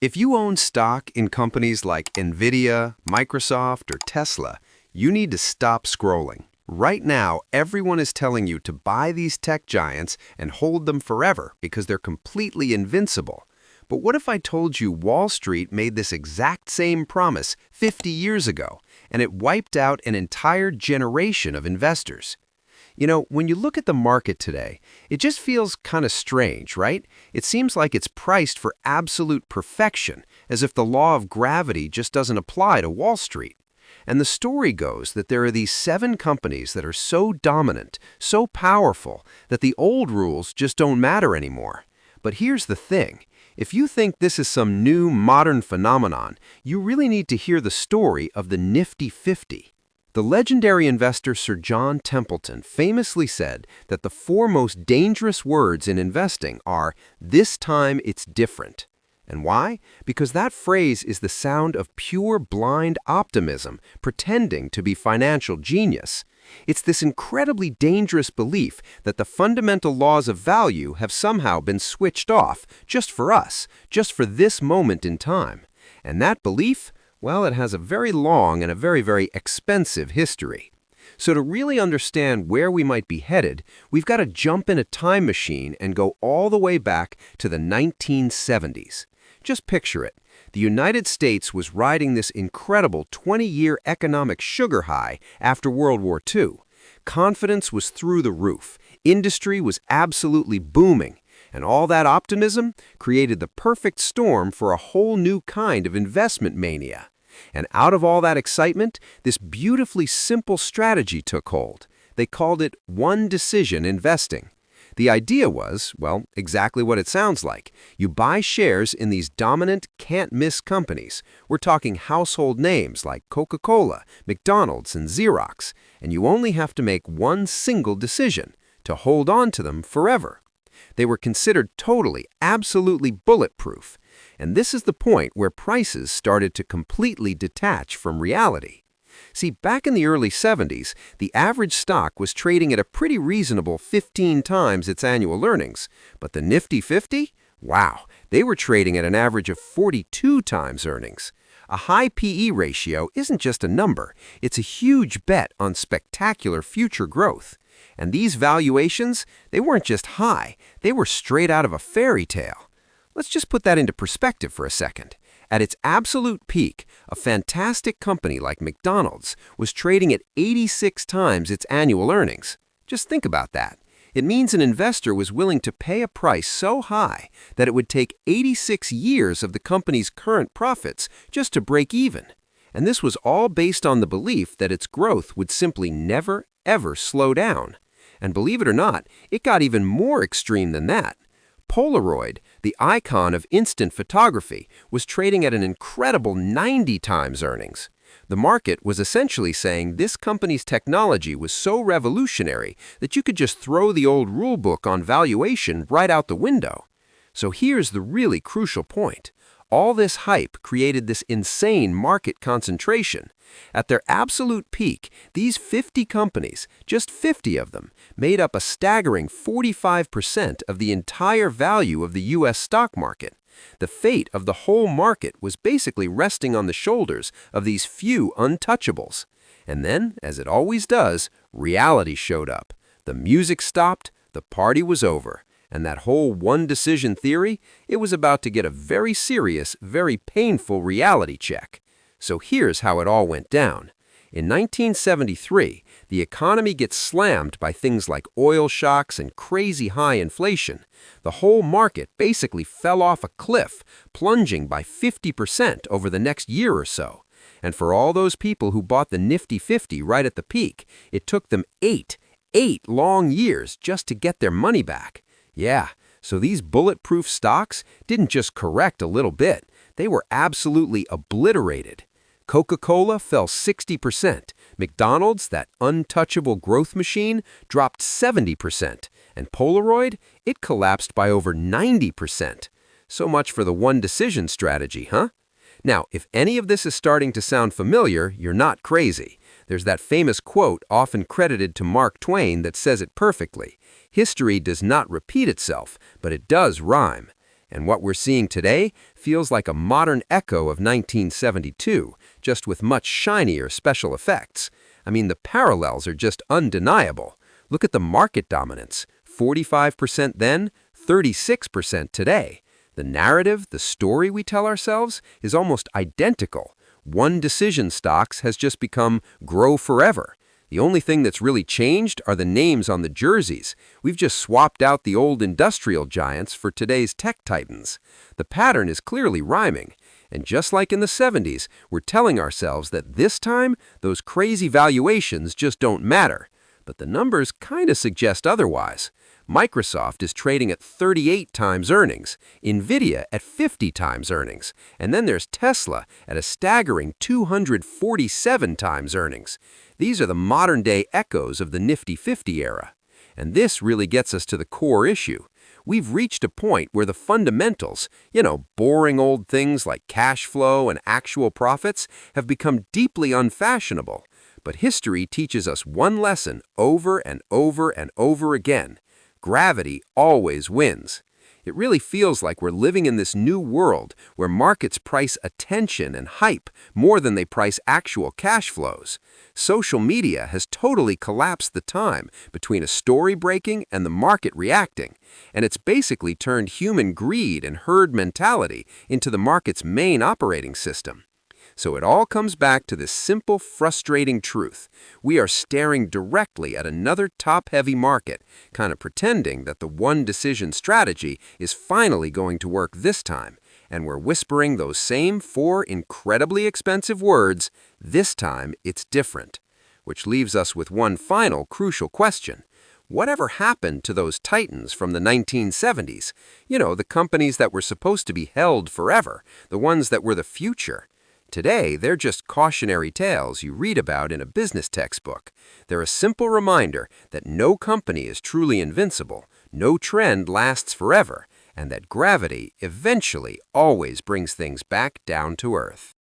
If you own stock in companies like Nvidia, Microsoft, or Tesla, you need to stop scrolling. Right now, everyone is telling you to buy these tech giants and hold them forever because they're completely invincible. But what if I told you Wall Street made this exact same promise 50 years ago, and it wiped out an entire generation of investors? You know, when you look at the market today, it just feels kind of strange, right? It seems like it's priced for absolute perfection, as if the law of gravity just doesn't apply to Wall Street. And the story goes that there are these 7 companies that are so dominant, so powerful, that the old rules just don't matter anymore. But here's the thing. If you think this is some new modern phenomenon, you really need to hear the story of the Nifty 50. The legendary investor Sir John Templeton famously said that the 4 most dangerous words in investing are, "This time it's different." And why? Because that phrase is the sound of pure blind optimism, pretending to be financial genius. It's this incredibly dangerous belief that the fundamental laws of value have somehow been switched off just for us, just for this moment in time. And that belief, well, it has a very long and a very expensive history. So to really understand where we might be headed, we've got to jump in a time machine and go all the way back to the 1970s. Just picture it. The United States was riding this incredible 20-year economic sugar high after World War II. Confidence was through the roof. Industry was absolutely booming. And all that optimism created the perfect storm for a whole new kind of investment mania. And out of all that excitement, this beautifully simple strategy took hold. They called it one-decision investing. The idea was, well, exactly what it sounds like. You buy shares in these dominant, can't-miss companies. We're talking household names like Coca-Cola, McDonald's, and Xerox. And you only have to make one single decision, to hold on to them forever. They were considered totally, absolutely bulletproof. And this is the point where prices started to completely detach from reality. See, back in the early 70s, the average stock was trading at a pretty reasonable 15 times its annual earnings. But the Nifty 50? Wow, they were trading at an average of 42 times earnings. A high PE ratio isn't just a number, it's a huge bet on spectacular future growth. And these valuations, they weren't just high, they were straight out of a fairy tale. Let's just put that into perspective for a second. At its absolute peak, a fantastic company like McDonald's was trading at 86 times its annual earnings. Just think about that. It means an investor was willing to pay a price so high that it would take 86 years of the company's current profits just to break even. And this was all based on the belief that its growth would simply never, ever slow down. And believe it or not, it got even more extreme than that. Polaroid, the icon of instant photography, was trading at an incredible 90 times earnings. The market was essentially saying this company's technology was so revolutionary that you could just throw the old rulebook on valuation right out the window. So here's the really crucial point. All this hype created this insane market concentration. At their absolute peak, these 50 companies, just 50 of them, made up a staggering 45% of the entire value of the U.S. stock market. The fate of the whole market was basically resting on the shoulders of these few untouchables. And then, as it always does, reality showed up. The music stopped, the party was over. And that whole one-decision theory, it was about to get a very serious, very painful reality check. So here's how it all went down. In 1973, the economy gets slammed by things like oil shocks and crazy high inflation. The whole market basically fell off a cliff, plunging by 50% over the next year or so. And for all those people who bought the Nifty 50 right at the peak, it took them eight long years just to get their money back. Yeah, so these bulletproof stocks didn't just correct a little bit, they were absolutely obliterated. Coca-Cola fell 60%, McDonald's, that untouchable growth machine, dropped 70%, and Polaroid, it collapsed by over 90%. So much for the one-decision strategy, huh? Now, if any of this is starting to sound familiar, you're not crazy. There's that famous quote often credited to Mark Twain that says it perfectly. History does not repeat itself, but it does rhyme. And what we're seeing today feels like a modern echo of 1972, just with much shinier special effects. I mean, the parallels are just undeniable. Look at the market dominance. 45% then, 36% today. The narrative, the story we tell ourselves, is almost identical. One decision stocks has just become grow forever. The only thing that's really changed are the names on the jerseys. We've just swapped out the old industrial giants for today's tech titans. The pattern is clearly rhyming. And just like in the 70s, we're telling ourselves that this time, those crazy valuations just don't matter. But the numbers kind of suggest otherwise. Microsoft is trading at 38 times earnings, Nvidia at 50 times earnings, and then there's Tesla at a staggering 247 times earnings. These are the modern-day echoes of the Nifty 50 era. And this really gets us to the core issue. We've reached a point where the fundamentals, boring old things like cash flow and actual profits, have become deeply unfashionable. But history teaches us one lesson over and over and over again. Gravity always wins. It really feels like we're living in this new world where markets price attention and hype more than they price actual cash flows. Social media has totally collapsed the time between a story breaking and the market reacting, and it's basically turned human greed and herd mentality into the market's main operating system. So it all comes back to this simple, frustrating truth. We are staring directly at another top-heavy market, kind of pretending that the one-decision strategy is finally going to work this time. And we're whispering those same 4 incredibly expensive words, this time it's different. Which leaves us with one final crucial question. Whatever happened to those titans from the 1970s? The companies that were supposed to be held forever, the ones that were the future. Today, they're just cautionary tales you read about in a business textbook. They're a simple reminder that no company is truly invincible, no trend lasts forever, and that gravity eventually always brings things back down to earth.